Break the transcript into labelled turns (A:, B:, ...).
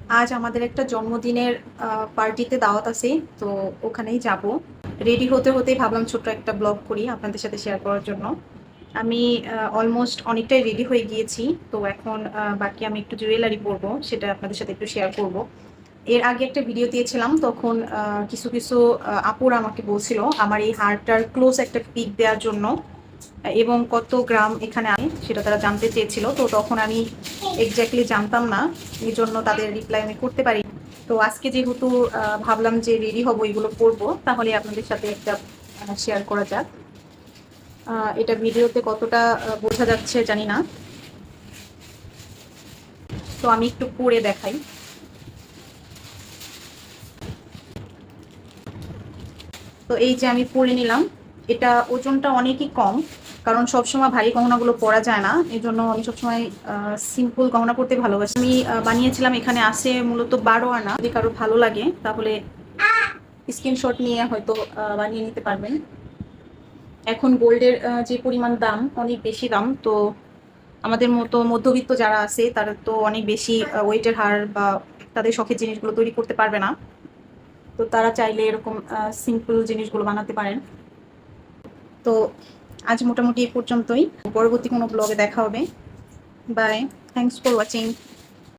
A: আজ আমাদের একটা জন্মদিনের পার্টিতে দাওয়াত আছে, তো ওখানেই যাব। রেডি হতে হতেই ভাবলাম ছোট্ট একটা ব্লগ করি আপনাদের সাথে শেয়ার করার জন্য। আমি অলমোস্ট অনেকটাই রেডি হয়ে গিয়েছি। তো এখন বাকি আমি একটু জুয়েলারি পরবো, সেটা আপনাদের সাথে একটু শেয়ার করব। এর আগে একটা ভিডিও দিয়েছিলাম, তখন কিছু কিছু আপুরা আমাকে বলছিল আমার এই হারটার ক্লোজ একটা পিক দেওয়ার জন্য এবং কত গ্রাম এখানে আমি সেটা তারা জানতে চেয়েছিল। তো তখন আমি এক্স্যাক্টলি জানতাম না, এই জন্য তাদের রিপ্লাই আমি করতে পারি। তো আজকে যেহেতু ভাবলাম যে রেডি হব, এগুলো করবো, তাহলে আপনাদের সাথে একটা শেয়ার করা যাক। এটা ভিডিওতে কতটা বোঝা যাচ্ছে জানি না, তো আমি একটু পরে দেখাই। তো এই যে আমি পরে নিলাম, এটা ওজনটা অনেকই কম, কারণ সবসময় ভারী গহনাগুলো পরা যায় না, এই জন্য আমি সবসময় সিম্পল গহনা পরতে ভালোবাসি। আমি বানিয়েছিলাম, এখানে আছে মূলত 12 আনা। যদি কারো ভালো লাগে তাহলে স্ক্রিনশট নিয়ে হয়তো বানিয়ে নিতে পারবেন। এখন গোল্ডের যে পরিমাণ দাম, অনেক বেশি দাম, তো আমাদের মতো মধ্যবিত্ত যারা আছে তারা তো অনেক বেশি ওয়েটের হার বা তাদের শখের জিনিসগুলো তৈরি করতে পারবে না। তো তারা চাইলে এরকম সিম্পল জিনিসগুলো বানাতে পারেন। তো আজ মোটামুটি এই পর্যন্তই। পরবর্তী কোনো ব্লগে দেখা হবে। Bye, thanks for watching.